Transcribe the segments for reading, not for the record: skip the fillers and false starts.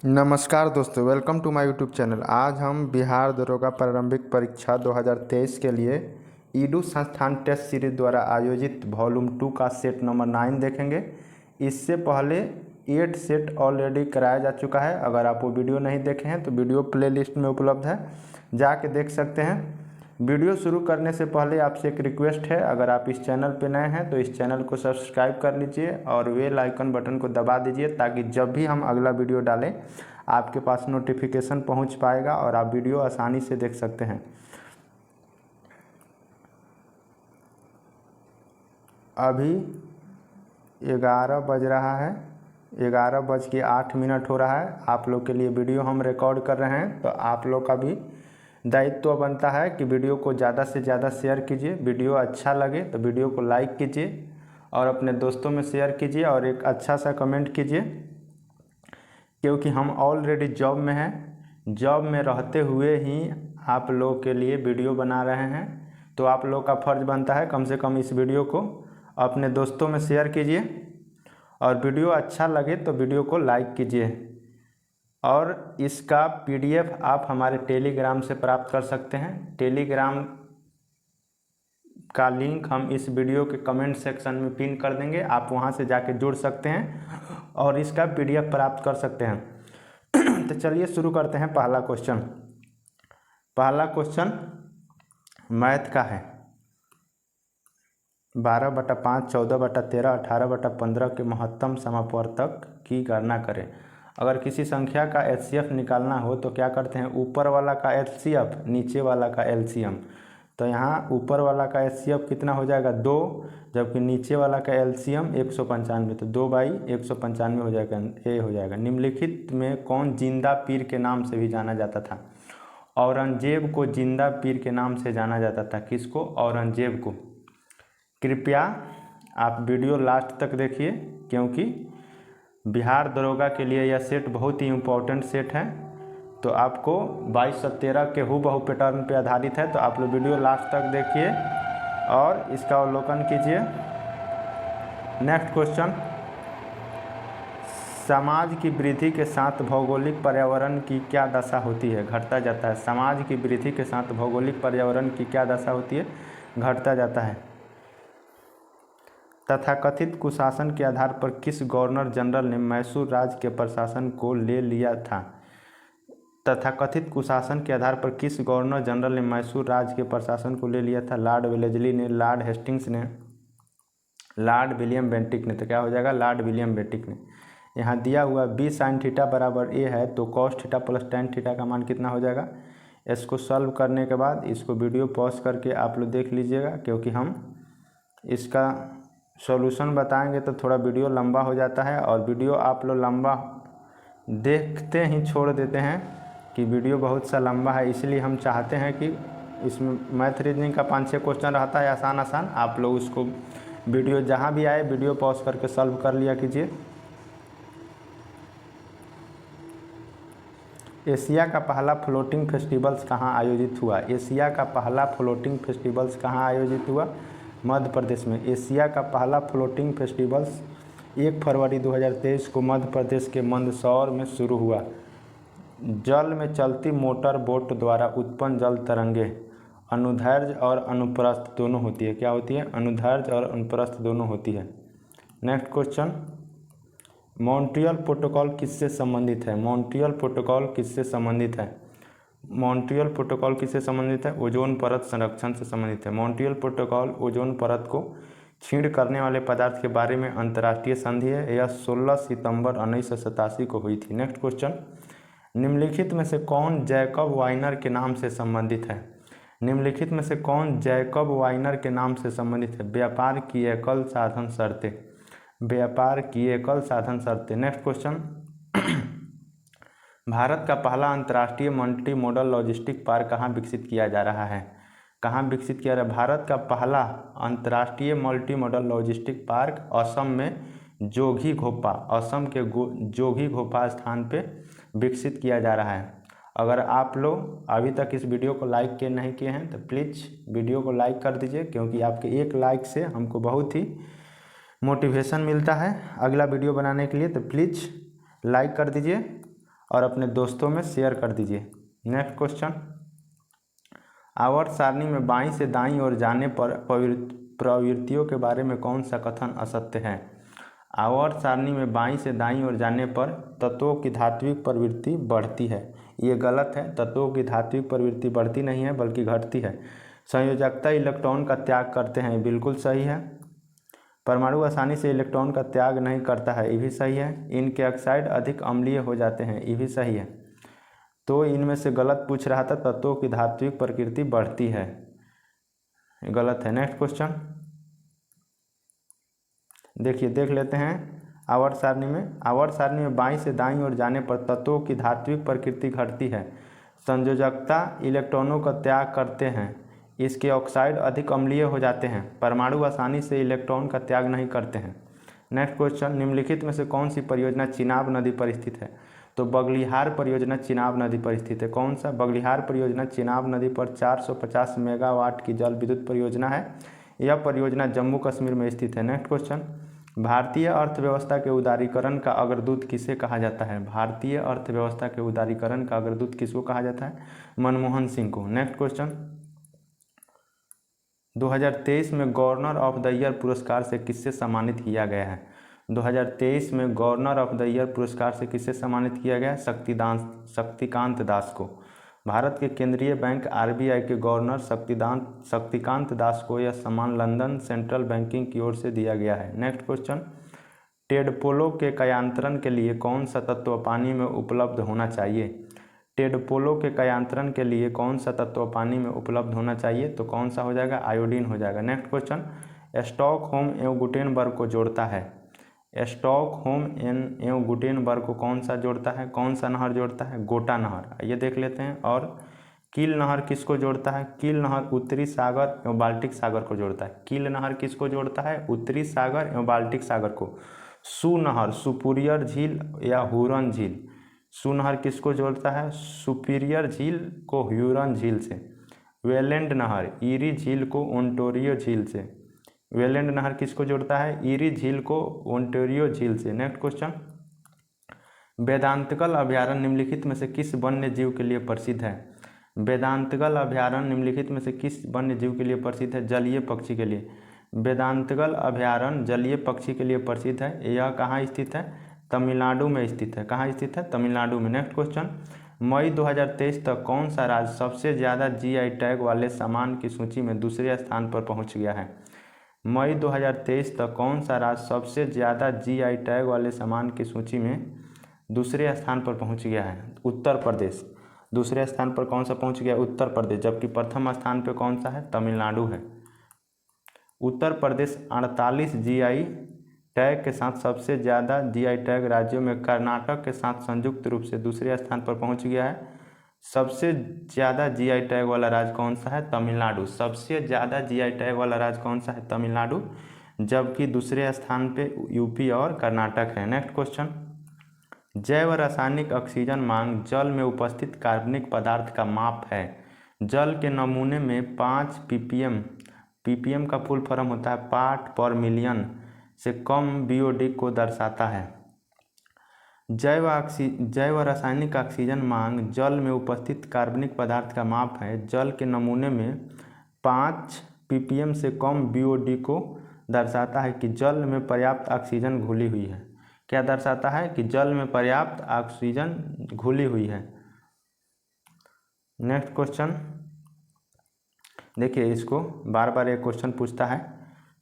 नमस्कार दोस्तों, welcome to my YouTube channel. आज हम बिहार दरोगा प्रारंभिक परीक्षा 2023 के लिए ईडू संस्थान टेस्ट सीरीज द्वारा आयोजित वॉल्यूम 2 का सेट नंबर 9 देखेंगे। इससे पहले 8 सेट ऑलरेडी कराया जा चुका है। अगर आप वो वीडियो नहीं देखे हैं तो वीडियो प्लेलिस्ट में उपलब्ध है, जाके देख सकते हैं। वीडियो शुरू करने से पहले आपसे एक रिक्वेस्ट है, अगर आप इस चैनल पर नए हैं तो इस चैनल को सब्सक्राइब कर लीजिए और बेल आइकन बटन को दबा दीजिए, ताकि जब भी हम अगला वीडियो डालें आपके पास नोटिफिकेशन पहुंच पाएगा और आप वीडियो आसानी से देख सकते हैं। अभी 11 बज रहा है, 11:08 हो रहा है। आप लोग के लिए वीडियो हम रिकॉर्ड कर रहे हैं, तो आप लोग का भी दायित्व बनता है कि वीडियो को ज़्यादा से ज़्यादा शेयर कीजिए। वीडियो अच्छा लगे तो वीडियो को लाइक कीजिए और अपने दोस्तों में शेयर कीजिए और एक अच्छा सा कमेंट कीजिए, क्योंकि हम ऑलरेडी जॉब में हैं। जॉब में रहते हुए ही आप लोगों के लिए वीडियो बना रहे हैं, तो आप लोग का फ़र्ज़ बनता है कम से कम इस वीडियो को अपने दोस्तों में शेयर कीजिए और वीडियो अच्छा लगे तो वीडियो को लाइक कीजिए। और इसका PDF आप हमारे टेलीग्राम से प्राप्त कर सकते हैं। टेलीग्राम का लिंक हम इस वीडियो के कमेंट सेक्शन में पिन कर देंगे, आप वहां से जाके जुड़ सकते हैं और इसका PDF प्राप्त कर सकते हैं। तो चलिए शुरू करते हैं। पहला क्वेश्चन मैथ का है। 12/5, 14/13, 18/15 के महत्तम समापवर्तक की गणना करें। अगर किसी संख्या का HCF निकालना हो तो क्या करते हैं, ऊपर वाला का HCF, नीचे वाला का LCM। तो यहाँ ऊपर वाला का HCF कितना हो जाएगा, 2, जबकि नीचे वाला का LCM 195, तो 2/195 हो जाएगा, ए हो जाएगा। निम्नलिखित में कौन जिंदा पीर के नाम से भी जाना जाता था। औरंगजेब को जिंदा पीर के नाम से जाना जाता था। किसको, औरंगजेब को। कृपया आप वीडियो लास्ट तक देखिए, क्योंकि बिहार दरोगा के लिए यह सेट बहुत ही इम्पोर्टेंट सेट है। तो आपको 2213 के हूबहू पैटर्न पे आधारित है, तो आप लोग वीडियो लास्ट तक देखिए और इसका अवलोकन कीजिए। नेक्स्ट क्वेश्चन, समाज की वृद्धि के साथ भौगोलिक पर्यावरण की क्या दशा होती है, घटता जाता है। समाज की वृद्धि के साथ भौगोलिक पर्यावरण की क्या दशा होती है, घटता जाता है। तथाकथित कुशासन के आधार पर किस गवर्नर जनरल ने मैसूर राज्य के प्रशासन को ले लिया था। तथाकथित कुशासन के आधार पर किस गवर्नर जनरल ने मैसूर राज्य के प्रशासन को ले लिया था। लॉर्ड वेलेस्ली ने, लॉर्ड हेस्टिंग्स ने, लॉर्ड विलियम बेंटिक ने। तो क्या हो जाएगा, लॉर्ड विलियम बेंटिक ने। यहाँ दिया हुआ b sin थीटा बराबर a है, तो cos theta plus tan theta का मान कितना हो जाएगा। इसको सॉल्व करने के बाद इसको वीडियो पॉज करके आप लोग देख लीजिएगा, क्योंकि हम इसका सॉल्यूशन बताएंगे तो थोड़ा वीडियो लंबा हो जाता है, और वीडियो आप लोग लंबा देखते ही छोड़ देते हैं कि वीडियो बहुत सा लंबा है। इसलिए हम चाहते हैं कि इसमें मैथ रीजनिंग का 5-6 क्वेश्चन रहता है आसान, आप लोग उसको वीडियो जहां भी आए वीडियो पॉज करके सॉल्व कर लिया कीजिए। एशिया का पहला फ्लोटिंग फेस्टिवल्स कहाँ आयोजित हुआ। एशिया का पहला फ्लोटिंग फेस्टिवल्स कहाँ आयोजित हुआ, मध्य प्रदेश में। एशिया का पहला फ्लोटिंग फेस्टिवल्स 1 फरवरी 2023 को मध्य प्रदेश के मंदसौर में शुरू हुआ। जल में चलती मोटर बोट द्वारा उत्पन्न जल तरंगे अनुदैर्ध्य और अनुप्रस्थ दोनों होती है। क्या होती है, अनुदैर्ध्य और अनुप्रस्थ दोनों होती है। नेक्स्ट क्वेश्चन, मॉन्ट्रियल प्रोटोकॉल किससे संबंधित है। मॉन्ट्रियल प्रोटोकॉल किससे संबंधित है। मॉन्ट्रियल प्रोटोकॉल किससे संबंधित है, ओजोन परत संरक्षण से संबंधित है। मॉन्ट्रियल प्रोटोकॉल ओजोन परत को क्षीण करने वाले पदार्थ के बारे में अंतर्राष्ट्रीय संधि है। यह 16 सितंबर 1987 को हुई थी। नेक्स्ट क्वेश्चन, निम्नलिखित में से कौन जैकब वाइनर के नाम से संबंधित है। निम्नलिखित में से कौन जैकब वाइनर के नाम से संबंधित है। व्यापार की एकल साधन शर्तें, व्यापार की एकल साधन शर्तें। नेक्स्ट क्वेश्चन, भारत का पहला अंतर्राष्ट्रीय मल्टी मॉडल लॉजिस्टिक पार्क कहाँ विकसित किया जा रहा है। कहाँ विकसित किया जा रहा है। भारत का पहला अंतर्राष्ट्रीय multi modal logistic park Assam में जोगीघोपा, असम के जोगीघोपा स्थान पे विकसित किया जा रहा है। अगर आप लोग अभी तक इस वीडियो को लाइक नहीं किए हैं तो प्लीज़ वीडियो को लाइक कर दीजिए, क्योंकि आपके एक लाइक से हमको बहुत ही मोटिवेशन मिलता है अगला वीडियो बनाने के लिए। तो प्लीज़ लाइक कर दीजिए और अपने दोस्तों में शेयर कर दीजिए। नेक्स्ट क्वेश्चन, आवर्त सारणी में बाईं से दाईं ओर जाने पर प्रवृत्तियों के बारे में कौन सा कथन असत्य है? आवर्त सारणी में बाईं से दाईं ओर जाने पर तत्वों की धात्विक प्रवृत्ति बढ़ती है, ये गलत है। तत्वों की धात्विक प्रवृत्ति बढ़ती नहीं है बल्कि घटती है। संयोजकता इलेक्ट्रॉन का त्याग करते हैं, बिल्कुल सही है। परमाणु आसानी से इलेक्ट्रॉन का त्याग नहीं करता है, ये भी सही है। इनके ऑक्साइड अधिक अम्लीय हो जाते हैं, ये भी सही है। तो इनमें से गलत पूछ रहा था, तत्वों की धात्विक प्रकृति बढ़ती है, गलत है। नेक्स्ट क्वेश्चन देखिए, देख लेते हैं। आवर्त सारणी में बाईं से दाईं ओर जाने पर तत्वों की धात्विक प्रकृति घटती है। संयोजकता इलेक्ट्रॉनों का त्याग करते हैं, इसके ऑक्साइड अधिक अम्लीय हो जाते हैं। परमाणु आसानी से इलेक्ट्रॉन का त्याग नहीं करते हैं। नेक्स्ट क्वेश्चन, निम्नलिखित में से कौन सी परियोजना चिनाब नदी पर स्थित है? तो बगलिहार परियोजना चिनाब नदी पर स्थित है। कौन सा? बगलिहार परियोजना चिनाब नदी पर 450 मेगावाट की जल विद्युत परियोजना है। यह परियोजना जम्मू कश्मीर में स्थित है। नेक्स्ट क्वेश्चन, भारतीय अर्थव्यवस्था के उदारीकरण का अग्रदूत किसे कहा जाता है? भारतीय अर्थव्यवस्था के उदारीकरण का अग्रदूत किसको कहा जाता है? मनमोहन सिंह को। नेक्स्ट क्वेश्चन, 2023 में गवर्नर ऑफ द ईयर पुरस्कार से किससे सम्मानित किया गया है? 2023 में गवर्नर ऑफ द ईयर पुरस्कार से किससे सम्मानित किया गया? शक्तिकांत दास को। भारत के केंद्रीय बैंक आरबीआई के गवर्नर शक्तिकांत दास को यह सम्मान लंदन सेंट्रल बैंकिंग की ओर से दिया गया है। नेक्स्ट क्वेश्चन, टेडपोलो के कयांतरण के लिए कौन सा तत्व पानी में उपलब्ध होना चाहिए? टेडपोलो के कयांतरण के लिए कौन सा तत्व पानी में उपलब्ध होना चाहिए? तो कौन सा हो जाएगा? आयोडीन हो जाएगा। नेक्स्ट क्वेश्चन, स्टॉकहोम एवं गुटेनबर्ग को जोड़ता है। स्टॉकहोम एवं गुटेनबर्ग को कौन सा जोड़ता है? कौन सा नहर जोड़ता है? गोटा नहर, ये देख लेते हैं। और कील नहर किसको जोड़ता है? कील नहर उत्तरी सागर एवं बाल्टिक सागर को जोड़ता है। कील नहर किसको जोड़ता है? उत्तरी सागर एवं बाल्टिक सागर को। सू नहर सुपीरियर झील या हुरन झील, सू नहर किसको जोड़ता है? सुपीरियर झील को ह्यूरन झील से। वेलेंड नहर ईरी झील को ओंटारियो झील से। वेलेंड नहर किसको जोड़ता है? ईरी झील को ओंटारियो झील से। नेक्स्ट क्वेश्चन, वेदांतगल अभयारण्य निम्नलिखित में से किस वन्य जीव के लिए प्रसिद्ध है? वेदांतगल अभयारण्य निम्नलिखित में से किस वन्य जीव के लिए प्रसिद्ध है? जलीय पक्षी के लिए। वेदांतगल अभयारण्य जलीय पक्षी के लिए प्रसिद्ध है। यह कहाँ स्थित है? तमिलनाडु में स्थित है। कहाँ स्थित है? तमिलनाडु में। नेक्स्ट क्वेश्चन, मई 2023 तक कौन सा राज्य सबसे ज़्यादा जीआई टैग वाले सामान की सूची में दूसरे स्थान पर पहुंच गया है? मई 2023 तक कौन सा राज्य सबसे ज़्यादा जीआई टैग वाले सामान की सूची में दूसरे स्थान पर पहुंच गया है? उत्तर प्रदेश। दूसरे स्थान पर कौन सा पहुंच गया? उत्तर प्रदेश। जबकि प्रथम स्थान पर कौन सा है? तमिलनाडु है। उत्तर प्रदेश 48 जीआई टैग के साथ सबसे ज़्यादा जीआई टैग राज्यों में कर्नाटक के साथ संयुक्त रूप से दूसरे स्थान पर पहुंच गया है। सबसे ज़्यादा जीआई टैग वाला राज्य कौन सा है? तमिलनाडु। सबसे ज़्यादा जीआई टैग वाला राज्य कौन सा है? तमिलनाडु। जबकि दूसरे स्थान पे यूपी और कर्नाटक है। नेक्स्ट क्वेश्चन, जैव रासायनिक ऑक्सीजन मांग जल में उपस्थित कार्बनिक पदार्थ का माप है। जल के नमूने में 5 ppm का फुल फॉर्म होता है पार्ट पर मिलियन से कम बीओडी को दर्शाता है। जैव रासायनिक ऑक्सीजन मांग जल में उपस्थित कार्बनिक पदार्थ का माप है। जल के नमूने में 5 ppm से कम बीओडी को दर्शाता है कि जल में पर्याप्त ऑक्सीजन घुली हुई है। क्या दर्शाता है? कि जल में पर्याप्त ऑक्सीजन घुली हुई है। नेक्स्ट क्वेश्चन देखिए, इसको बार बार एक क्वेश्चन पूछता है,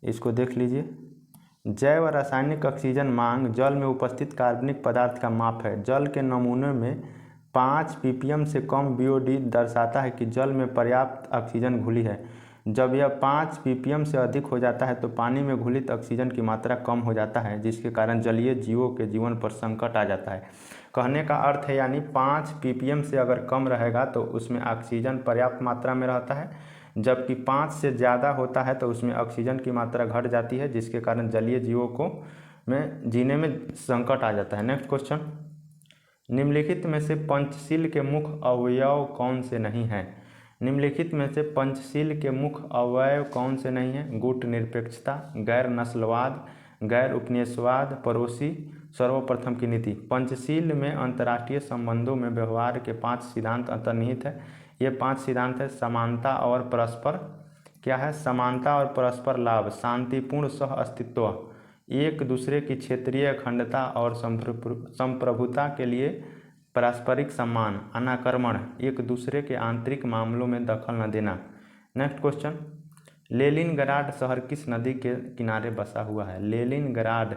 इसको देख लीजिए। जैव रासायनिक ऑक्सीजन मांग जल में उपस्थित कार्बनिक पदार्थ का माप है। जल के नमूने में 5 ppm से कम बीओडी दर्शाता है कि जल में पर्याप्त ऑक्सीजन घुली है। जब यह 5 ppm से अधिक हो जाता है तो पानी में घुलित ऑक्सीजन की मात्रा कम हो जाता है, जिसके कारण जलीय जीवों के जीवन पर संकट आ जाता है। कहने का अर्थ है यानी 5 ppm से अगर कम रहेगा तो उसमें ऑक्सीजन पर्याप्त मात्रा में रहता है, जबकि 5 से ज़्यादा होता है तो उसमें ऑक्सीजन की मात्रा घट जाती है, जिसके कारण जलीय जीवों को में जीने में संकट आ जाता है। नेक्स्ट क्वेश्चन, निम्नलिखित में से पंचशील के मुख्य अवयव कौन से नहीं हैं? निम्नलिखित में से पंचशील के मुख्य अवयव कौन से नहीं हैं? गुट निरपेक्षता, गैर नस्लवाद, गैर उपनिवेशवाद, पड़ोसी सर्वप्रथम की नीति। पंचशील में अंतर्राष्ट्रीय संबंधों में व्यवहार के 5 सिद्धांत अंतर्निहित है। ये 5 सिद्धांत है समानता और परस्पर क्या है, समानता और परस्पर लाभ, शांतिपूर्ण सह अस्तित्व, एक दूसरे की क्षेत्रीय अखंडता और संप्रभुता के लिए पारस्परिक सम्मान, अनाक्रमण, एक दूसरे के आंतरिक मामलों में दखल न देना। नेक्स्ट क्वेश्चन, लेनिनग्राड शहर किस नदी के किनारे बसा हुआ है? लेनिनग्राड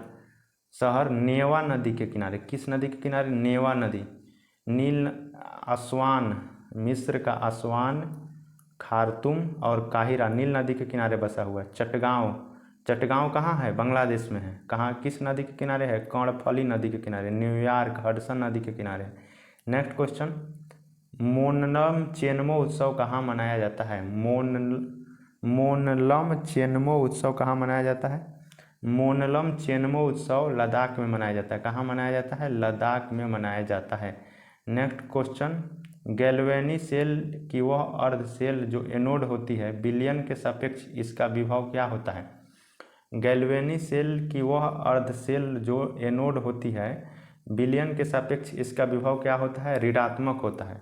शहर नेवा नदी के किनारे, किस नदी के किनारे? नेवा नदी। नील आसवान, मिस्र का आसवान, खार्तूम और काहिरा नील नदी के किनारे बसा हुआ है। चटगांव, चटगांव कहाँ है? बांग्लादेश में है। कहाँ, किस नदी के किनारे है? कर्णफली नदी के किनारे। न्यूयॉर्क हडसन नदी के किनारे। नेक्स्ट क्वेश्चन, मोनलम चेनमो उत्सव कहाँ मनाया जाता है? मोनलम चेनमो उत्सव कहाँ मनाया जाता है? मोनलम चेनमो उत्सव लद्दाख में मनाया जाता है। कहाँ मनाया जाता है? लद्दाख में मनाया जाता है। नेक्स्ट क्वेश्चन, गैल्वेनी सेल की वह अर्ध सेल जो एनोड होती है, विलयन के सापेक्ष इसका विभव क्या होता है? गैल्वेनी सेल की वह अर्ध सेल जो एनोड होती है, विलयन के सापेक्ष इसका विभव क्या होता है? ऋणात्मक होता है।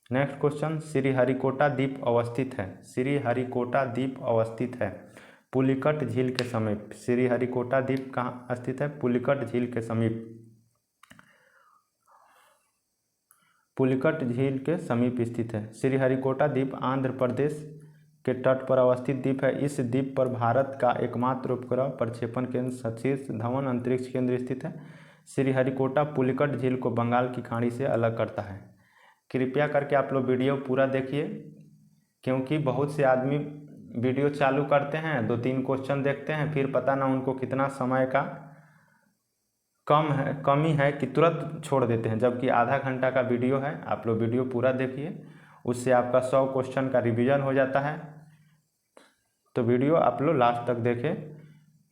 नेक्स्ट क्वेश्चन, श्रीहरिकोटा द्वीप अवस्थित है। श्रीहरिकोटा द्वीप अवस्थित है पुलिकट झील के समीप। श्रीहरिकोटा द्वीप कहाँ स्थित है? पुलिकट झील के समीप। पुलिकट झील के समीप स्थित है। श्रीहरिकोटा द्वीप आंध्र प्रदेश के तट पर अवस्थित द्वीप है। इस द्वीप पर भारत का एकमात्र उपग्रह प्रक्षेपण केंद्र सतीश धवन अंतरिक्ष केंद्र स्थित है। श्रीहरिकोटा पुलिकट झील को बंगाल की खाड़ी से अलग करता है। कृपया करके आप लोग वीडियो पूरा देखिए, क्योंकि बहुत से आदमी वीडियो चालू करते हैं, 2-3 क्वेश्चन देखते हैं, फिर पता ना उनको कितना समय का कमी है कि तुरंत छोड़ देते हैं, जबकि आधा घंटा का वीडियो है। आप लोग वीडियो पूरा देखिए, उससे आपका 100 क्वेश्चन का रिवीजन हो जाता है। तो वीडियो आप लोग लास्ट तक देखें,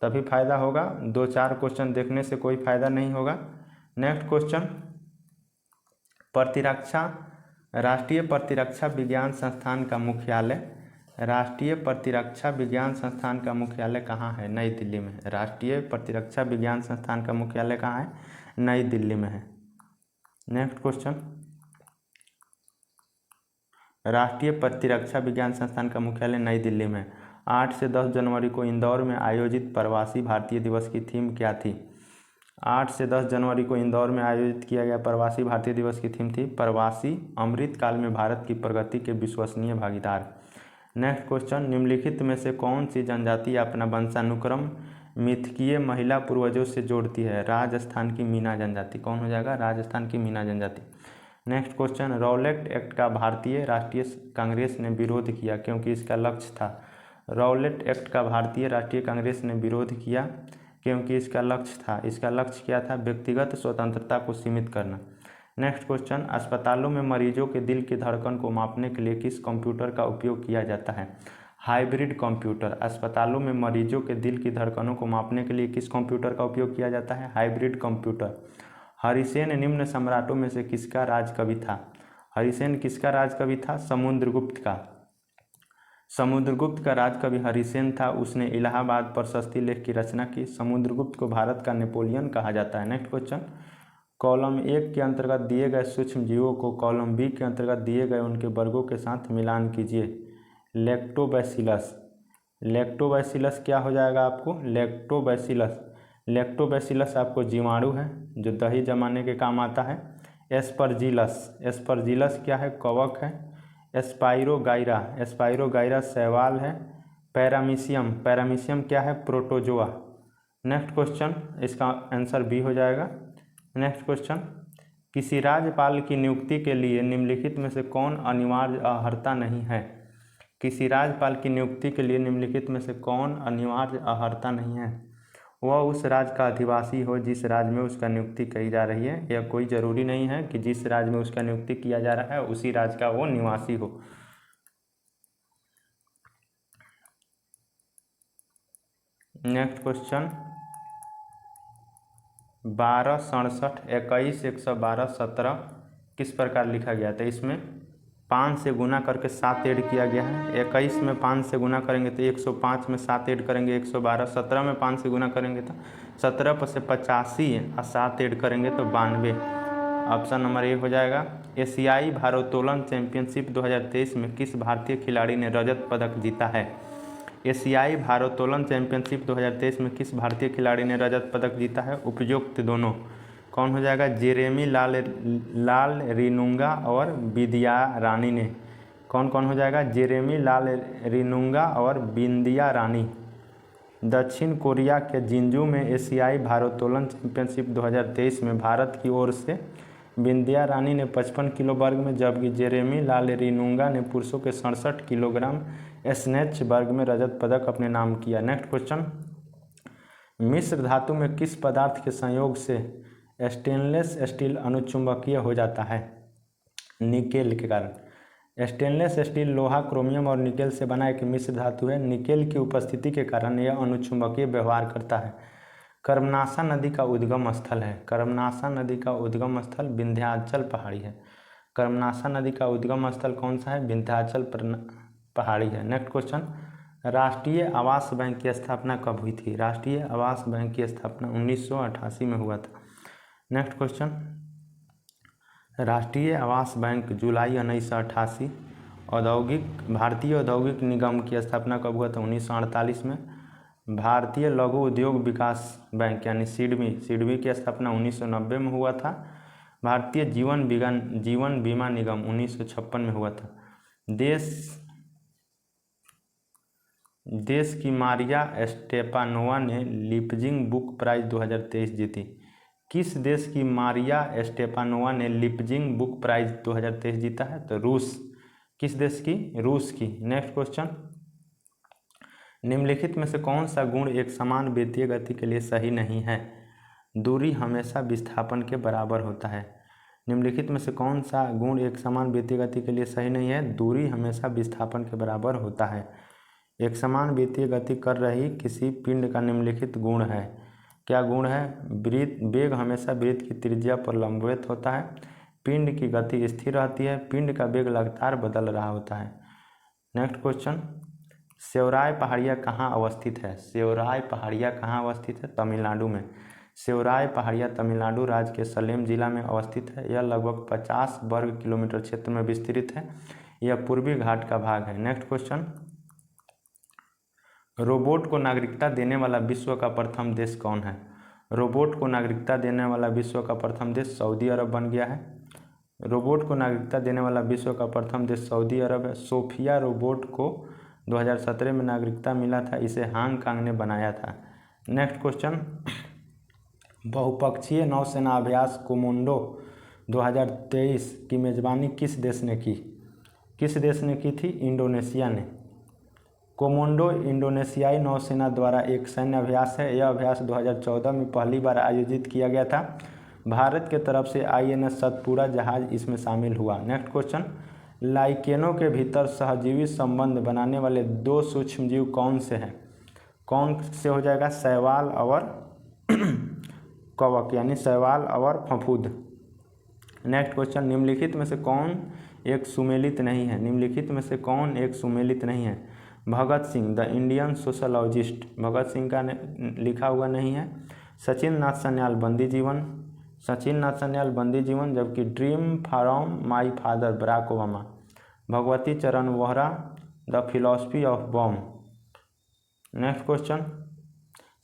तभी फायदा होगा। 2-4 क्वेश्चन देखने से कोई फायदा नहीं होगा। नेक्स्ट क्वेश्चन, प्रतिरक्षा, राष्ट्रीय प्रतिरक्षा विज्ञान संस्थान का मुख्यालय, राष्ट्रीय प्रतिरक्षा विज्ञान संस्थान का मुख्यालय कहाँ है? नई दिल्ली में। राष्ट्रीय प्रतिरक्षा विज्ञान संस्थान का मुख्यालय कहाँ है? नई दिल्ली में है। नेक्स्ट क्वेश्चन, राष्ट्रीय प्रतिरक्षा विज्ञान संस्थान का मुख्यालय नई दिल्ली में। 8 से 10 जनवरी को इंदौर में आयोजित प्रवासी भारतीय दिवस की थीम क्या थी? 8 से 10 जनवरी को इंदौर में आयोजित किया गया प्रवासी भारतीय दिवस की थीम थी प्रवासी अमृतकाल में भारत की प्रगति के विश्वसनीय भागीदार। नेक्स्ट क्वेश्चन, निम्नलिखित में से कौन सी जनजाति अपना वंशानुक्रम मिथकीय महिला पूर्वजों से जोड़ती है? राजस्थान की मीना जनजाति। कौन हो जाएगा? राजस्थान की मीना जनजाति। नेक्स्ट क्वेश्चन, रॉलेट एक्ट का भारतीय राष्ट्रीय कांग्रेस ने विरोध किया क्योंकि इसका लक्ष्य था। रॉलेट एक्ट का भारतीय राष्ट्रीय कांग्रेस ने विरोध किया क्योंकि इसका लक्ष्य था। इसका लक्ष्य क्या था? व्यक्तिगत स्वतंत्रता को सीमित करना। नेक्स्ट क्वेश्चन, अस्पतालों में मरीजों के दिल की धड़कन को मापने के लिए किस कंप्यूटर का उपयोग किया जाता है? Hybrid computer. अस्पतालों में मरीजों के दिल की धड़कनों को मापने के लिए किस कंप्यूटर का उपयोग किया जाता है? Hybrid computer. हरिसेन निम्न सम्राटों में से किसका राजकवि था? हरिसेन किसका राजकवि था? समुद्रगुप्त का। समुद्रगुप्त का राजकवि हरिसेन था। उसने इलाहाबाद प्रशस्ति लेख की रचना की। समुद्रगुप्त को भारत का नेपोलियन कहा जाता है। नेक्स्ट क्वेश्चन, कॉलम 1 के अंतर्गत दिए गए सूक्ष्म जीवों को कॉलम बी के अंतर्गत दिए गए उनके वर्गों के साथ मिलान कीजिए। लैक्टोबैसिलस। लैक्टोबैसिलस क्या हो जाएगा आपको? लैक्टोबैसिलस। लैक्टोबैसिलस आपको जीवाणु है जो दही जमाने के काम आता है। एस्परजिलस। एस्परजिलस क्या है? कवक है। एस्पाइरोगाइरा। एस्पाइरोगाइरा शैवाल है। पैरामीशियम। पैरामीशियम क्या है? प्रोटोजोआ। नेक्स्ट क्वेश्चन, इसका आंसर बी हो जाएगा। नेक्स्ट क्वेश्चन, किसी राज्यपाल की नियुक्ति के लिए निम्नलिखित में से कौन अनिवार्य अर्हता नहीं है? किसी राज्यपाल की नियुक्ति के लिए निम्नलिखित में से कौन अनिवार्य अर्हता नहीं है? वह उस राज्य का अधिवासी हो जिस राज्य में उसका नियुक्ति की जा रही है। यह कोई ज़रूरी नहीं है कि जिस राज्य में उसका नियुक्ति किया जा रहा है उसी राज्य का वो निवासी हो। नेक्स्ट क्वेश्चन, 12 67 21 112 17 किस प्रकार लिखा गया था? इसमें 5 से गुना करके 7 ऐड किया गया है। 21 में 5 से गुना करेंगे तो 105 में 7 ऐड करेंगे 112। 17 में 5 से गुना करेंगे तो 17 पर से 85 और 7 ऐड करेंगे तो 92। ऑप्शन नंबर ए हो जाएगा। एशियाई भारोत्तोलन चैंपियनशिप 2023 में किस भारतीय खिलाड़ी ने रजत पदक जीता है? एशियाई भारोत्तोलन चैंपियनशिप 2023 में किस भारतीय खिलाड़ी ने रजत पदक जीता है? उपयुक्त दोनों कौन हो जाएगा? जेरेमी लाल रिनुंगा और बिंदिया रानी ने। कौन कौन हो जाएगा? जेरेमी लाल रिनुंगा और बिंदिया रानी। दक्षिण कोरिया के जिंजू में एशियाई भारोत्तोलन चैंपियनशिप 2023 में भारत की ओर से बिंदिया रानी ने 55 किलो वर्ग में, जबकि जेरेमी लाल रिनुंगा ने पुरुषों के 67 किलोग्राम स्नेच वर्ग में रजत पदक अपने नाम किया। नेक्स्ट क्वेश्चन, मिश्र धातु में किस पदार्थ के संयोग से स्टेनलेस स्टील अनुचुंबकीय हो जाता है? निकेल के कारण। स्टेनलेस स्टील लोहा, क्रोमियम और निकेल से बना एक मिश्र धातु है। निकेल की उपस्थिति के कारण यह अनुचुंबकीय व्यवहार करता है। कर्मनाशा नदी का उद्गम स्थल है। कर्मनाशा नदी का उद्गम स्थल विंध्याचल पहाड़ी है। कर्मनाशा नदी का उद्गम स्थल कौन सा है? विंध्याचल पहाड़ी है। नेक्स्ट क्वेश्चन, राष्ट्रीय आवास बैंक की स्थापना कब हुई थी? राष्ट्रीय आवास बैंक की स्थापना 1988 में हुआ था। नेक्स्ट क्वेश्चन, राष्ट्रीय आवास बैंक जुलाई 1988। भारतीय औद्योगिक निगम की स्थापना कब हुआ था? 1948 में। भारतीय लघु उद्योग विकास बैंक यानी सिडबी की स्थापना 1990 में हुआ था। भारतीय जीवन बीमा निगम 1956 में हुआ था। देश की मारिया स्टेपानोवा ने लिपजिंग बुक प्राइज 2023 जीती। किस देश की मारिया स्टेपानोवा ने लिपजिंग बुक प्राइज 2023 जीता है? तो रूस। किस देश की? रूस की। नेक्स्ट क्वेश्चन, निम्नलिखित में से कौन सा गुण एक समान वृत्तीय गति के लिए सही नहीं है? दूरी हमेशा विस्थापन के बराबर होता है। निम्नलिखित में से कौन सा गुण एक समान वृत्तीय गति के लिए सही नहीं है? दूरी हमेशा विस्थापन के बराबर होता है। एक समान वृत्तीय गति कर रही किसी पिंड का निम्नलिखित गुण है। क्या गुण है? वेग हमेशा वृत्त की त्रिज्या पर लंबवत होता है। पिंड की गति स्थिर रहती है। पिंड का वेग लगातार बदल रहा होता है। नेक्स्ट क्वेश्चन, सेवराय पहाड़ियाँ कहाँ अवस्थित है? सेवराय पहाड़ियाँ कहाँ अवस्थित है? तमिलनाडु में। सेवराय पहाड़ियाँ तमिलनाडु राज्य के सलेम जिला में अवस्थित है। यह लगभग 50 वर्ग किलोमीटर क्षेत्र में विस्तृत है। यह पूर्वी घाट का भाग है। नेक्स्ट क्वेश्चन, रोबोट को नागरिकता देने वाला विश्व का प्रथम देश कौन है? रोबोट को नागरिकता देने वाला विश्व का प्रथम देश सऊदी अरब बन गया है। रोबोट को नागरिकता देने वाला विश्व का प्रथम देश सऊदी अरब है। सोफिया रोबोट को 2017 में नागरिकता मिला था। इसे हांगकांग ने बनाया था। नेक्स्ट क्वेश्चन, बहुपक्षीय नौसेना अभ्यास कोमोंडो 2023 की मेजबानी किस देश ने की? किस देश ने की थी? इंडोनेशिया ने। कोमोंडो इंडोनेशियाई नौसेना द्वारा एक सैन्य अभ्यास है। यह अभ्यास 2014 में पहली बार आयोजित किया गया था। भारत के तरफ से INS सतपुरा जहाज इसमें शामिल हुआ। नेक्स्ट क्वेश्चन, लाइकेनों के भीतर सहजीवी संबंध बनाने वाले 2 सूक्ष्मजीव कौन से हैं? कौन से हो जाएगा? शैवाल और कवक यानी शैवाल और फफूंद। नेक्स्ट क्वेश्चन, निम्नलिखित में से कौन एक सुमेलित नहीं है? निम्नलिखित में से कौन एक सुमेलित नहीं है? Bhagat Singh the Indian sociologist, Bhagat Singh का लिखा हुआ नहीं है। सचिन नाथ सान्याल बंदी जीवन, सचिन नाथ सान्याल बंदी जीवन, जबकि dream from my father Barack Obama. Bhagwati Charan Vohra the philosophy of bomb. Next question,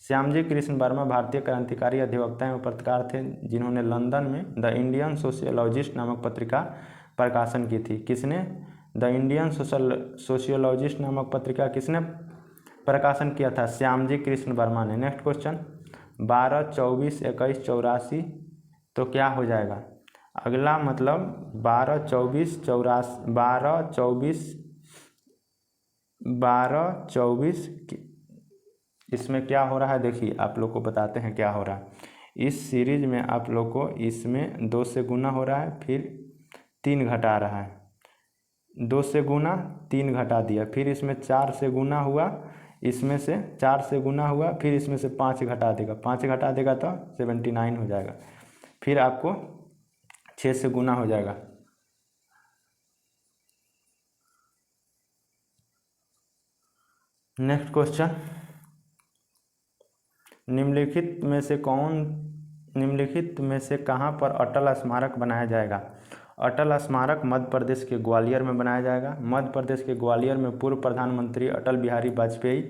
Shyamji Krishna Varma भारतीय क्रांतिकारी अधिवक्ता एवं पत्रकार थे जिन्होंने लंदन में द इंडियन सोशियोलॉजिस्ट नामक पत्रिका प्रकाशन की थी। किसने? द इंडियन सोशियोलॉजिस्ट नामक पत्रिका किसने प्रकाशन किया था? श्यामजी कृष्ण वर्मा ने। नेक्स्ट क्वेश्चन, 12, 24, 21, 84 तो क्या हो जाएगा? अगला मतलब 12, 24, 24 इसमें क्या हो रहा है? देखिए आप लोग को बताते हैं क्या हो रहा है। इस सीरीज में आप लोग को इसमें 2 से गुना हो रहा है, फिर 3 घटा रहा है। 2 से गुना 3 घटा दिया, फिर इसमें 4 से गुना हुआ, इसमें से 4 से गुना हुआ, फिर इसमें से 5 घटा देगा। 5 घटा देगा तो 79 हो जाएगा। फिर आपको 6 से गुना हो जाएगा। नेक्स्ट क्वेश्चन, निम्नलिखित में से कहाँ पर अटल स्मारक बनाया जाएगा? अटल स्मारक मध्य प्रदेश के ग्वालियर में बनाया जाएगा। मध्य प्रदेश के ग्वालियर में पूर्व प्रधानमंत्री अटल बिहारी वाजपेयी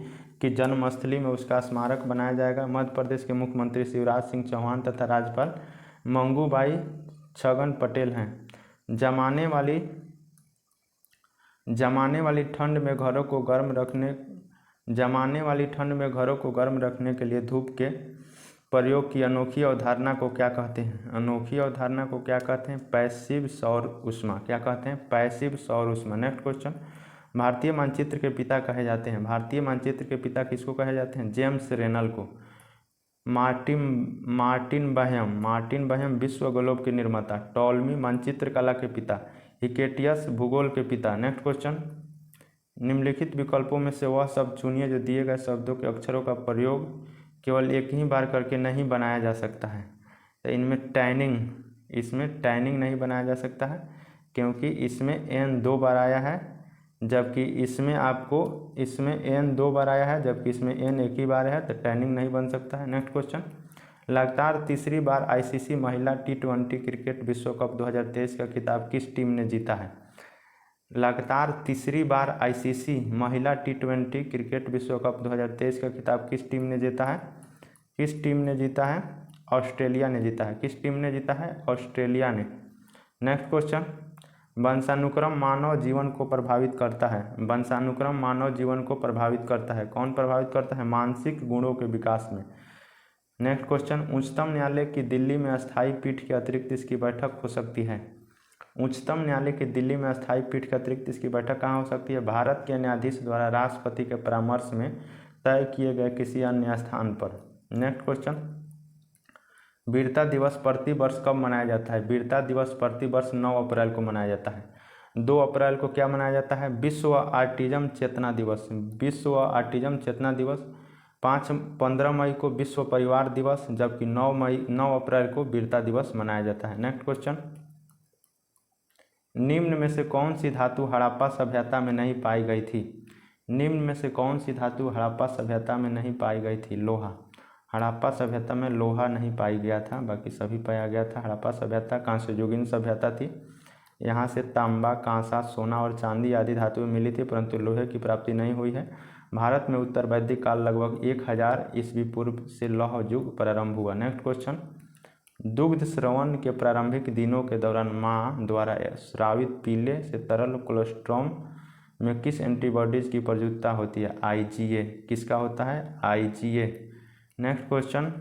की जन्मस्थली में उसका स्मारक बनाया जाएगा। मध्य प्रदेश के मुख्यमंत्री शिवराज सिंह चौहान तथा राज्यपाल मंगूबाई छगन पटेल हैं। जमाने वाली ठंड में घरों को गर्म रखने के लिए धूप के प्रयोग की अनोखी अवधारणा को क्या कहते हैं? अनोखी अवधारणा को क्या कहते हैं? पैसिव सौर ऊष्मा। क्या कहते हैं? पैसिव सौर ऊष्मा। नेक्स्ट क्वेश्चन, भारतीय मानचित्र के पिता कहे जाते हैं। भारतीय मानचित्र के पिता किसको कहे जाते हैं? जेम्स रेनल को। मार्टिन बहम विश्व ग्लोब के निर्माता। टॉलमी मानचित्र कला के पिता। हिकेटियस भूगोल के पिता। नेक्स्ट क्वेश्चन, निम्नलिखित विकल्पों में से वह शब्द चुनिए जो दिए गए शब्दों के अक्षरों का प्रयोग केवल एक ही बार करके नहीं बनाया जा सकता है। तो इसमें टैनिंग नहीं बनाया जा सकता है क्योंकि इसमें एन 2 बार आया है, जबकि इसमें एन 2 बार आया है, जबकि इसमें एन एक ही बार है, तो टैनिंग नहीं बन सकता है। नेक्स्ट क्वेश्चन, लगातार तीसरी बार आईसीसी महिला T20 क्रिकेट विश्व कप 2023 का खिताब किस टीम ने जीता है? लगातार तीसरी बार आईसीसी महिला T20 क्रिकेट विश्व कप 2023 का खिताब किस टीम ने जीता है? किस टीम ने जीता है? ऑस्ट्रेलिया ने जीता है। किस टीम ने जीता है? ऑस्ट्रेलिया ने। नेक्स्ट क्वेश्चन, वंशानुक्रम मानव जीवन को प्रभावित करता है। वंशानुक्रम मानव जीवन को प्रभावित करता है। कौन प्रभावित करता है? मानसिक गुणों के विकास में। नेक्स्ट क्वेश्चन, उच्चतम न्यायालय की दिल्ली में अस्थायी पीठ के अतिरिक्त इसकी बैठक हो सकती है। उच्चतम न्यायालय की दिल्ली में अस्थायी पीठ के अतिरिक्त इसकी बैठक कहाँ हो सकती है? भारत के न्यायाधीश द्वारा राष्ट्रपति के परामर्श में तय किए गए किसी अन्य स्थान पर। नेक्स्ट क्वेश्चन, वीरता दिवस प्रति वर्ष कब मनाया जाता है? वीरता दिवस प्रति वर्ष 9 अप्रैल को मनाया जाता है। 2 अप्रैल को क्या मनाया जाता है? विश्व ऑटिज्म चेतना दिवस। विश्व ऑटिज्म चेतना दिवस। 15 मई को विश्व परिवार दिवस, जबकि 9 अप्रैल को वीरता दिवस मनाया जाता है। नेक्स्ट क्वेश्चन, निम्न में से कौन सी धातु हड़प्पा सभ्यता में नहीं पाई गई थी? निम्न में से कौन सी धातु हड़प्पा सभ्यता में नहीं पाई गई थी? लोहा। हड़प्पा सभ्यता में लोहा नहीं पाई गया था, बाकी सभी पाया गया था। हड़प्पा सभ्यता कांस्ययुगीन सभ्यता थी। यहाँ से तांबा, कांसा, सोना और चांदी आदि धातुएं मिली थी, परंतु लोहे की प्राप्ति नहीं हुई है। भारत में उत्तर वैदिक काल लगभग 1000 ईस्वी पूर्व से लौह युग प्रारंभ हुआ। नेक्स्ट क्वेश्चन, दुग्ध श्रवण के प्रारंभिक दिनों के दौरान मां द्वारा स्रावित पीले से तरल कोलेस्ट्रॉम में किस एंटीबॉडीज की प्रयुक्तता होती है? IgA। किसका होता है? IgA। नेक्स्ट क्वेश्चन,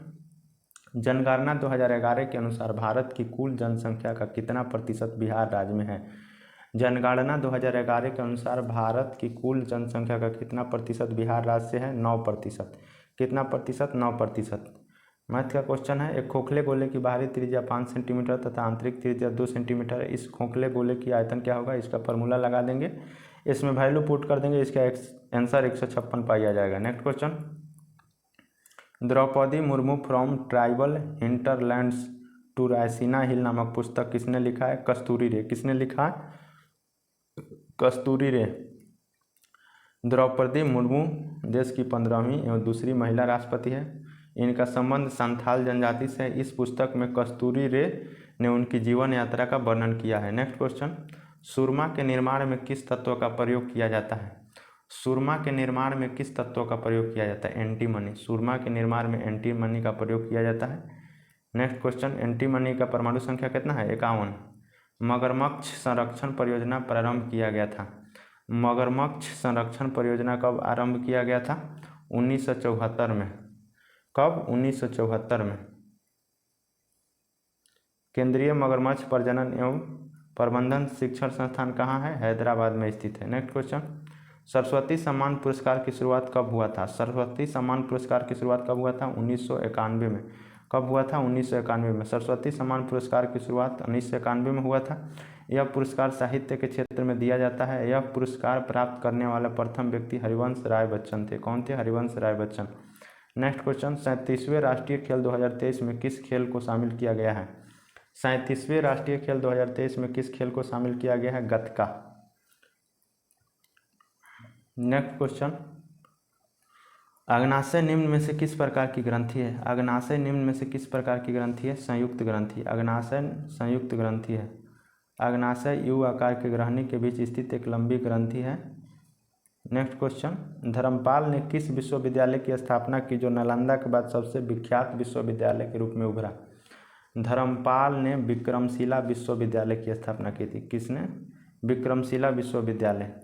जनगणना 2011 के अनुसार भारत की कुल जनसंख्या का कितना प्रतिशत बिहार राज्य में है? जनगणना 2011 के अनुसार भारत की कुल जनसंख्या का कितना प्रतिशत बिहार राज्य से है? 9%। कितना प्रतिशत? 9%। मैथ का क्वेश्चन है, एक खोखले गोले की बाहरी त्रिज्या 5 सेंटीमीटर तथा आंतरिक त्रिज्या 2 सेंटीमीटर है। इस खोखले गोले की आयतन क्या होगा? इसका फॉर्मूला लगा देंगे, इसमें वैल्यू पुट कर देंगे, इसका आंसर 156 पाया जाएगा। Next question, Draupadi Murmu from tribal hinterlands to Raisina hill नामक पुस्तक किसने लिखा है? कस्तूरी रे। किसने लिखा है? कस्तूरी रे। द्रौपदी मुर्मू देश की 15वीं एवं दूसरी महिला राष्ट्रपति है। इनका संबंध संथाल जनजाति से है। इस पुस्तक में कस्तूरी रे ने उनकी जीवन यात्रा का वर्णन किया है। नेक्स्ट क्वेश्चन, सुरमा के निर्माण में किस तत्व का प्रयोग किया जाता है? सुरमा के निर्माण में किस तत्व का प्रयोग किया जाता है? एंटीमनी। सुरमा के निर्माण में एंटीमनी का प्रयोग किया जाता है। नेक्स्ट क्वेश्चन, एंटीमनी का परमाणु संख्या कितना है? 51। मगरमच्छ संरक्षण परियोजना प्रारंभ किया गया था। मगरमच्छ संरक्षण परियोजना कब आरंभ किया गया था? 1974 में। कब? 1974 में। केंद्रीय मगरमच्छ प्रजनन एवं प्रबंधन शिक्षण संस्थान कहाँ है? हैदराबाद में स्थित है। नेक्स्ट क्वेश्चन, सरस्वती सम्मान पुरस्कार की शुरुआत कब हुआ था? सरस्वती सम्मान पुरस्कार की शुरुआत कब हुआ था? 1991 में। कब हुआ था? 1991 में। सरस्वती सम्मान पुरस्कार की शुरुआत 1991 में हुआ था। यह पुरस्कार साहित्य के क्षेत्र में दिया जाता है। यह पुरस्कार प्राप्त करने वाला प्रथम व्यक्ति हरिवंश राय बच्चन थे। कौन थे? हरिवंश राय बच्चन। नेक्स्ट क्वेश्चन, 37वें राष्ट्रीय खेल 2023 में किस खेल को शामिल किया गया है? 37वें राष्ट्रीय खेल 2023 में किस खेल को शामिल किया गया है? गतका। नेक्स्ट क्वेश्चन, अग्नाशय निम्न में से किस प्रकार की ग्रंथि है? अग्नाशय निम्न में से किस प्रकार की ग्रंथि है? संयुक्त ग्रंथि। अग्नाशय संयुक्त ग्रंथि है। अग्नाशय यू आकार के ग्रहणी के बीच स्थित एक लंबी ग्रंथि है। नेक्स्ट क्वेश्चन, धर्मपाल ने किस विश्वविद्यालय की स्थापना की जो नालंदा के बाद सबसे विख्यात विश्वविद्यालय के रूप में उभरा? धर्मपाल ने विक्रमशिला विश्वविद्यालय की स्थापना की थी। किसने? विक्रमशिला विश्वविद्यालय।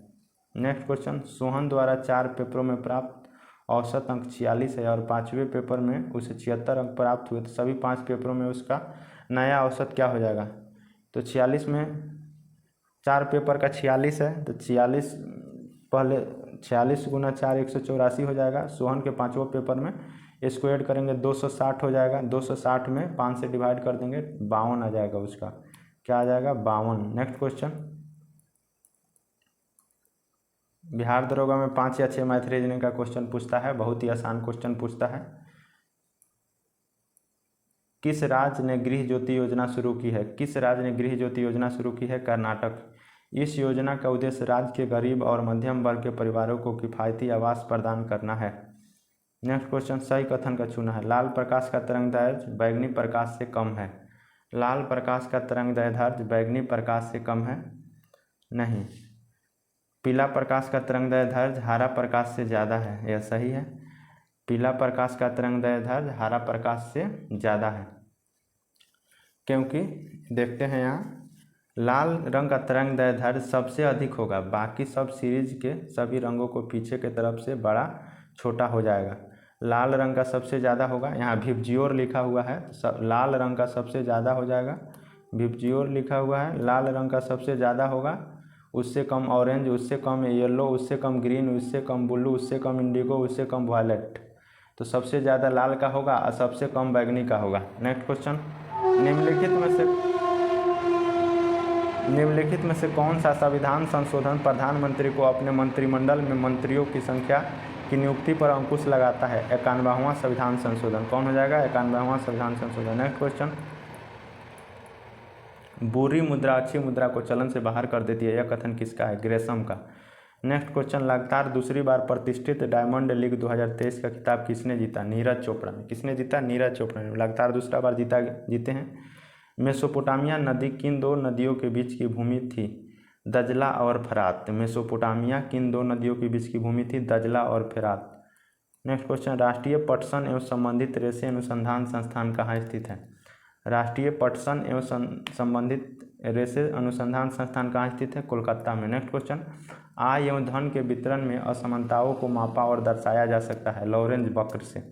नेक्स्ट क्वेश्चन, सोहन द्वारा 4 पेपरों में प्राप्त औसत अंक 46 है और 5वें पेपर में उसे 76 अंक प्राप्त हुए, तो सभी 5 पेपरों में उसका नया औसत क्या हो जाएगा? तो 46 में 4 पेपर का 46 है, तो 46 पहले 46 गुना 4 184 हो जाएगा। सोहन के 5वें पेपर में इसको ऐड करेंगे 260 हो जाएगा। 260 में 5 से डिवाइड कर देंगे 52 आ जाएगा उसका। क्या आ जाएगा? 52। नेक्स्ट क्वेश्चन, बिहार दरोगा में 5 या 6 मैथ रीजनिंग का क्वेश्चन पूछता है, बहुत ही आसान क्वेश्चन पूछता है। किस राज्य ने गृह ज्योति योजना शुरू की है? किस राज्य ने गृह ज्योति योजना शुरू की है? कर्नाटक। इस योजना का उद्देश्य राज्य के गरीब और मध्यम वर्ग के परिवारों को किफ़ायती आवास प्रदान करना है। नेक्स्ट क्वेश्चन, सही कथन का चुना है। लाल प्रकाश का तरंगदैर्घ्य बैगनी प्रकाश से कम है। लाल प्रकाश का तरंगदैर्घ्य बैगनी प्रकाश से कम है? नहीं। पीला प्रकाश का तरंगदैर्घ्य हरा प्रकाश से ज़्यादा है, यह सही है। पीला प्रकाश का तरंगदैर्घ्य हरा प्रकाश से ज़्यादा है, क्योंकि देखते हैं यहाँ लाल रंग का तरंगदैर्घ्य सबसे अधिक होगा, बाकी सब सीरीज के सभी रंगों को पीछे के तरफ से बड़ा छोटा हो जाएगा। लाल रंग का सबसे ज़्यादा होगा, यहाँ विबजियोर लिखा हुआ है, लाल रंग का सबसे ज़्यादा हो जाएगा। विबजियोर लिखा हुआ है, लाल रंग का सबसे ज़्यादा होगा, उससे कम ऑरेंज, उससे कम येलो, उससे कम ग्रीन, उससे कम ब्लू, उससे कम इंडिगो, उससे कम वायलेट। तो सबसे ज़्यादा लाल का होगा और सबसे कम बैगनी का होगा। नेक्स्ट क्वेश्चन, निम्नलिखित में से कौन सा संविधान संशोधन प्रधानमंत्री को अपने मंत्रिमंडल में मंत्रियों की संख्या की नियुक्ति पर अंकुश लगाता है? 91वां संविधान संशोधन। कौन हो जाएगा? 91वां संविधान संशोधन। नेक्स्ट क्वेश्चन, बुरी मुद्रा अच्छी मुद्रा को चलन से बाहर कर देती है, यह कथन किसका है? ग्रेसम का। नेक्स्ट क्वेश्चन, लगातार दूसरी बार प्रतिष्ठित डायमंड लीग 2023 का खिताब किसने जीता? नीरज चोपड़ा ने। किसने जीता? नीरज चोपड़ा ने लगातार दूसरा बार जीते हैं। मेसोपोटामिया नदी किन 2 नदियों के बीच की भूमि थी? दजला और फरात। मेसोपोटामिया किन 2 नदियों के बीच की भूमि थी? दजला और फरात। नेक्स्ट क्वेश्चन, राष्ट्रीय पटसन एवं संबंधित रेशे अनुसंधान संस्थान कहाँ स्थित है? राष्ट्रीय पटसन एवं संबंधित रेशे अनुसंधान संस्थान कहाँ स्थित है? कोलकाता में। नेक्स्ट क्वेश्चन, आय एवं धन के वितरण में असमानताओं को मापा और दर्शाया जा सकता है? लॉरेंज वक्र से।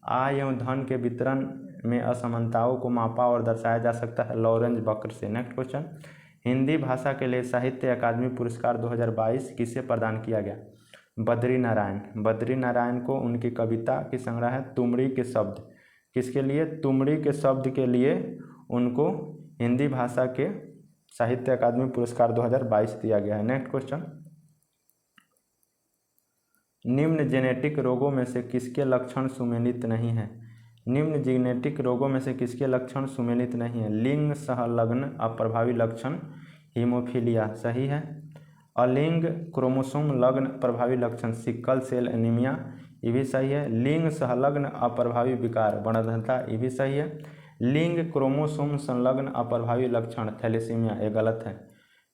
आय एवं धन के वितरण में असमानताओं को मापा और दर्शाया जा सकता है? लॉरेंज वक्र से। नेक्स्ट क्वेश्चन, हिंदी भाषा के लिए साहित्य अकादमी पुरस्कार 2022 किसे प्रदान किया गया? बद्री नारायण। बद्री नारायण को उनकी कविता की संग्रह है तुमड़ी के शब्द। किसके लिए? तुमड़ी के शब्द के लिए उनको हिंदी भाषा के साहित्य अकादमी पुरस्कार 2022 दिया गया है। नेक्स्ट क्वेश्चन, निम्न जेनेटिक रोगों में से किसके लक्षण सुमेलित नहीं है? निम्न जेनेटिक रोगों में से किसके लक्षण सुमेलित नहीं है? लिंग सहलग्न अप्रभावी लक्षण हीमोफीलिया सही है। अलिंग क्रोमोसोम लग्न प्रभावी लक्षण सिकल सेल एनीमिया ये भी सही है। लिंग सहलग्न अप्रभावी विकार वर्णहीनता ये भी सही है। लिंग क्रोमोसोम संलग्न अप्रभावी लक्षण थैलेसीमिया ये गलत है।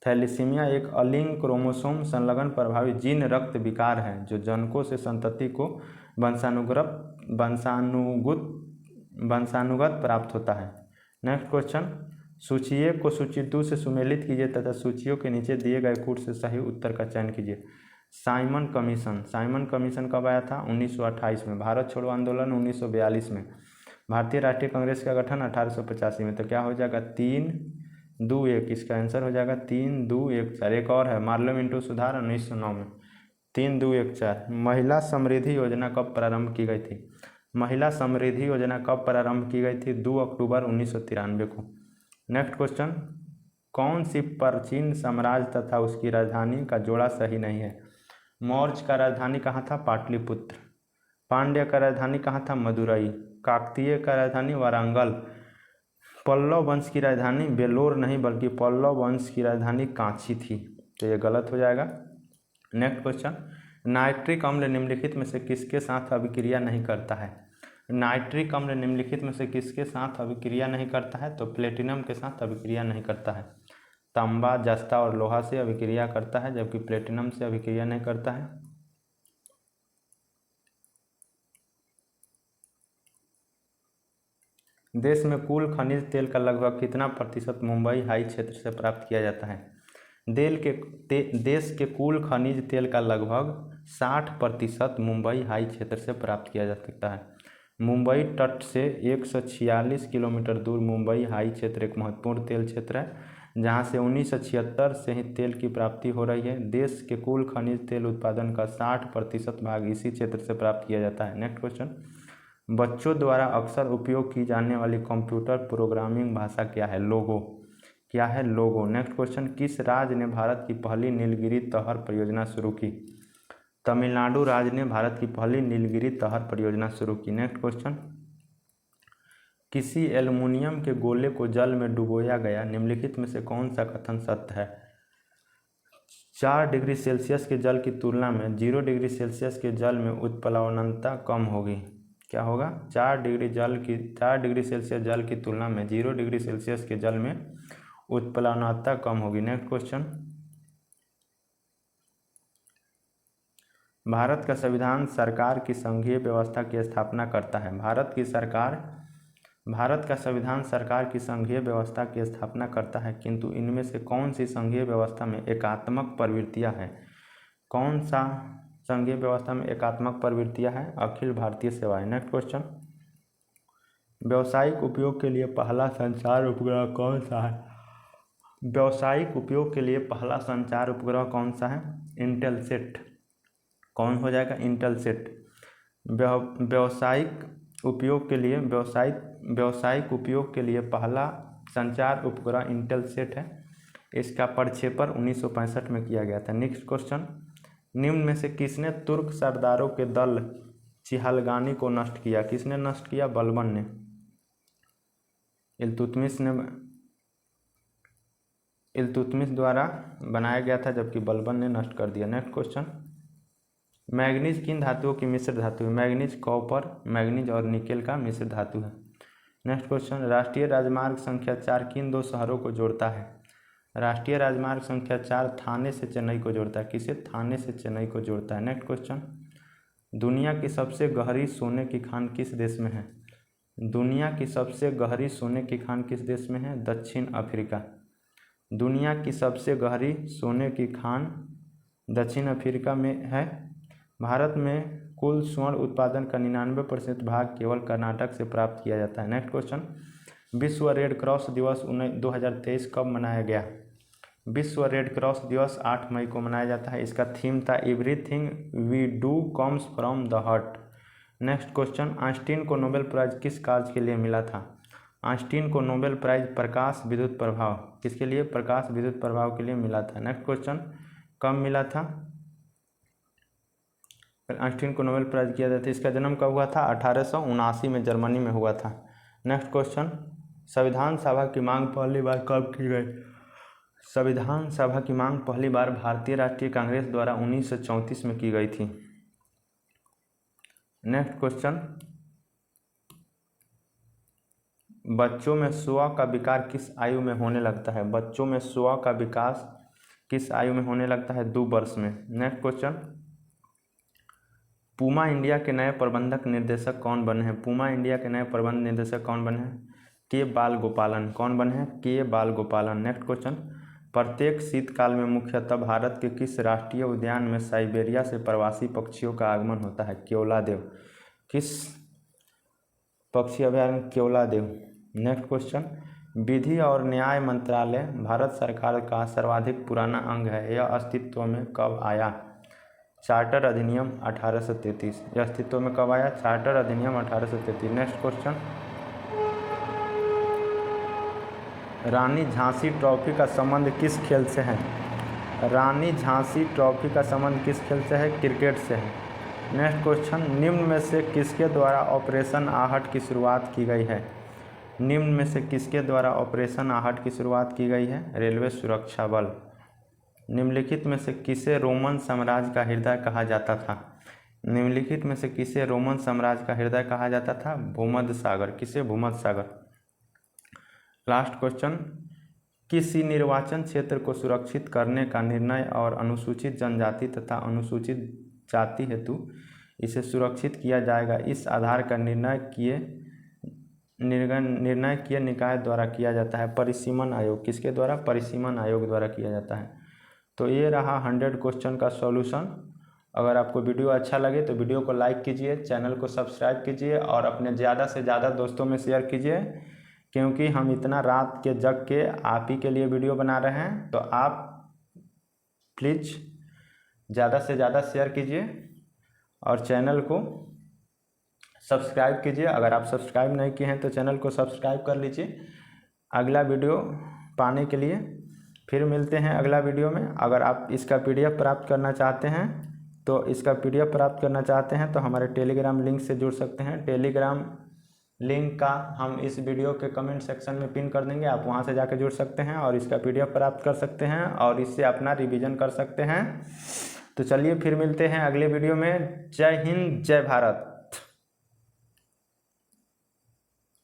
थैलेसीमिया एक अलिंग क्रोमोसोम संलग्न प्रभावी जीन रक्त विकार है जो जनकों से संतति को वंशानुगत प्राप्त होता है। नेक्स्ट क्वेश्चन, सूचिए को सूची 2 से सुमेलित कीजिए तथा सूचियों के नीचे दिए गए कूट से सही उत्तर का चयन कीजिए। Simon commission. साइमन कमीशन कब आया था? 1928 में। भारत छोड़ो आंदोलन 1942 में। भारतीय राष्ट्रीय कांग्रेस का गठन 1885 में। तो क्या हो जाएगा? 3, 2, 1 इसका आंसर हो जाएगा 3, 2, 1, 4। एक और है मार्लो मिंटो सुधार 1909 में। 3, 2, 1, 4। महिला समृद्धि योजना कब प्रारंभ की गई थी? महिला समृद्धि योजना कब प्रारंभ की गई थी? 2 अक्टूबर 1993 को। नेक्स्ट क्वेश्चन, कौन सी प्राचीन साम्राज्य तथा उसकी राजधानी का जोड़ा सही नहीं है? मौर्य का राजधानी कहाँ था? पाटलिपुत्र। पांड्य का राजधानी कहाँ था? मदुरई। काकतीय का राजधानी वारंगल। पल्लव वंश की राजधानी बेलोर नहीं बल्कि पल्लव वंश की राजधानी कांची थी, तो ये गलत हो जाएगा। नेक्स्ट क्वेश्चन, नाइट्रिक अम्ल निम्नलिखित में से किसके साथ अभिक्रिया नहीं करता है? नाइट्रिक अम्ल निम्नलिखित में से किसके साथ अभिक्रिया नहीं करता है? तो प्लेटिनम के साथ अभिक्रिया नहीं करता है। तांबा, जस्ता और लोहा से अभिक्रिया करता है, जबकि प्लेटिनम से अभिक्रिया नहीं करता है। देश में कुल खनिज तेल का लगभग कितना प्रतिशत मुंबई हाई क्षेत्र से प्राप्त किया जाता है? देश के कुल खनिज तेल का लगभग 60% मुंबई हाई क्षेत्र से प्राप्त किया जा सकता है। मुंबई तट से 146 किलोमीटर दूर मुंबई हाई क्षेत्र एक महत्वपूर्ण तेल क्षेत्र है, जहां से 1976 से ही तेल की प्राप्ति हो रही है। देश के कुल खनिज तेल उत्पादन का 60% भाग इसी क्षेत्र से प्राप्त किया जाता है। नेक्स्ट क्वेश्चन, बच्चों द्वारा अक्सर उपयोग की जाने वाली कंप्यूटर प्रोग्रामिंग भाषा क्या है? लोगो। क्या है? लोगो। नेक्स्ट क्वेश्चन, किस राज्य ने भारत की पहली नीलगिरी तहर परियोजना शुरू की? तमिलनाडु राज्य ने भारत की पहली नीलगिरी तहर परियोजना शुरू की। नेक्स्ट क्वेश्चन, किसी एल्युमिनियम के गोले को जल में डुबोया गया, निम्नलिखित में से कौन सा कथन सत्य है? 4 डिग्री सेल्सियस के जल की तुलना में 0 डिग्री सेल्सियस के जल में उत्प्लावनता कम होगी। क्या होगा? 4 डिग्री सेल्सियस जल की तुलना में 0 डिग्री सेल्सियस के जल में उत्प्लावनता कम होगी। नेक्स्ट क्वेश्चन, भारत का संविधान सरकार की संघीय व्यवस्था की स्थापना करता है। भारत का संविधान सरकार की संघीय व्यवस्था की स्थापना करता है, किंतु इनमें से कौन सी संघीय व्यवस्था में एकात्मक प्रवृत्तियां हैं? कौन सा संघीय व्यवस्था में एकात्मक प्रवृत्तियां हैं? अखिल भारतीय सेवाएं। नेक्स्ट क्वेश्चन, व्यावसायिक उपयोग के लिए पहला संचार उपग्रह कौन सा है? व्यावसायिक उपयोग के लिए पहला संचार उपग्रह कौन सा है? इंटेलसेट। कौन हो जाएगा? इंटेलसेट। व्यावसायिक उपयोग के लिए पहला संचार उपग्रह इंटेलसेट है। इसका प्रक्षेपण 1965 में किया गया था। नेक्स्ट क्वेश्चन, निम्न में से किसने तुर्क सरदारों के दल चिहलगानी को नष्ट किया? किसने नष्ट किया? बलबन ने। इल्तुतमिश द्वारा बनाया गया था, जबकि बलबन ने नष्ट कर दिया। नेक्स्ट क्वेश्चन, मैग्नीज किन धातुओं की मिश्र धातु है? मैग्नीज, कॉपर, मैग्नीज और निकेल का मिश्र धातु है। नेक्स्ट क्वेश्चन, राष्ट्रीय राजमार्ग संख्या 4 किन 2 शहरों को जोड़ता है? राष्ट्रीय राजमार्ग संख्या 4 थाने से चेन्नई को जोड़ता है। किसे? थाने से चेन्नई को जोड़ता है। नेक्स्ट क्वेश्चन, दुनिया की सबसे गहरी सोने की खान किस देश में है? दुनिया की सबसे गहरी सोने की खान किस देश में है? दक्षिण अफ्रीका। दुनिया की सबसे गहरी सोने की खान दक्षिण अफ्रीका में है। भारत में कुल स्वर्ण उत्पादन का 99% भाग केवल कर्नाटक से प्राप्त किया जाता है। नेक्स्ट क्वेश्चन, विश्व रेड क्रॉस दिवस 2023 कब मनाया गया? विश्व रेड क्रॉस दिवस 8 मई को मनाया जाता है। इसका थीम था everything we do comes from the heart. Next question, Einstein को नोबेल प्राइज किस कार्य के लिए मिला था? आइंस्टीन को नोबेल प्राइज प्रकाश विद्युत प्रभाव, किसके लिए? प्रकाश विद्युत प्रभाव के लिए मिला था। नेक्स्ट क्वेश्चन, कब मिला था आइंस्टीन को नोबेल प्राइज किया जाता है? इसका जन्म कब हुआ था? 1879 में जर्मनी में हुआ था। नेक्स्ट क्वेश्चन, संविधान सभा की मांग पहली बार कब की गई? संविधान सभा की मांग पहली बार भारतीय राष्ट्रीय कांग्रेस द्वारा 1934 में की गई थी। नेक्स्ट क्वेश्चन, बच्चों में स्व का विकार किस आयु में होने लगता है? बच्चों में स्व का विकास किस आयु में होने लगता है? 2 वर्ष में। नेक्स्ट क्वेश्चन, पूमा इंडिया के नए प्रबंधक निर्देशक कौन बने हैं? पूमा इंडिया के नए प्रबंध निर्देशक कौन बने हैं? के बालगोपालन। कौन बने हैं? के बालगोपालन। नेक्स्ट क्वेश्चन, प्रत्येक शीतकाल में मुख्यतः भारत के किस राष्ट्रीय उद्यान में साइबेरिया से प्रवासी पक्षियों का आगमन होता है? केवलादेव। किस पक्षी अभयारण्य? केवलादेव। नेक्स्ट क्वेश्चन, विधि और न्याय मंत्रालय भारत सरकार का सर्वाधिक पुराना अंग है। यह अस्तित्व में कब आया? चार्टर अधिनियम 1833। यह अस्तित्व में कब आया? चार्टर अधिनियम 1833। नेक्स्ट क्वेश्चन, रानी झांसी ट्रॉफी का संबंध किस खेल से है? रानी झांसी ट्रॉफी का संबंध किस खेल से है? क्रिकेट से है। नेक्स्ट क्वेश्चन, निम्न में से किसके द्वारा ऑपरेशन आहट की शुरुआत की गई है? निम्न में से किसके द्वारा ऑपरेशन आहट की शुरुआत की गई है? रेलवे सुरक्षा बल। निम्नलिखित में से किसे रोमन साम्राज्य का हृदय कहा जाता था? निम्नलिखित में से किसे रोमन साम्राज्य का हृदय कहा जाता था? भूमध्य सागर। किसे? भूमध्य सागर। लास्ट क्वेश्चन, किसी निर्वाचन क्षेत्र को सुरक्षित करने का निर्णय और अनुसूचित जनजाति तथा अनुसूचित जाति हेतु इसे सुरक्षित किया जाएगा, इस आधार का निर्णय किए निकाय द्वारा किया जाता है? परिसीमन आयोग। किसके द्वारा? परिसीमन आयोग द्वारा किया जाता है। तो ये रहा 100 क्वेश्चन का सॉल्यूशन। अगर आपको वीडियो अच्छा लगे तो वीडियो को लाइक कीजिए, चैनल को सब्सक्राइब कीजिए और अपने ज़्यादा से ज़्यादा दोस्तों में शेयर कीजिए, क्योंकि हम इतना रात के जग के आप ही के लिए वीडियो बना रहे हैं। तो आप प्लीज़ ज़्यादा से ज़्यादा शेयर कीजिए और चैनल को सब्सक्राइब कीजिए। अगर आप सब्सक्राइब नहीं किए हैं तो चैनल को सब्सक्राइब कर लीजिए अगला वीडियो पाने के लिए। फिर मिलते हैं अगला वीडियो में। अगर आप इसका PDF प्राप्त करना चाहते हैं तो हमारे टेलीग्राम लिंक से जुड़ सकते हैं। टेलीग्राम लिंक का हम इस वीडियो के कमेंट सेक्शन में पिन कर देंगे, आप वहां से जाकर जुड़ सकते हैं और इसका PDF प्राप्त कर सकते हैं और इससे अपना रिवीजन कर सकते हैं। तो चलिए फिर मिलते हैं अगले वीडियो में। जय हिंद, जय भारत।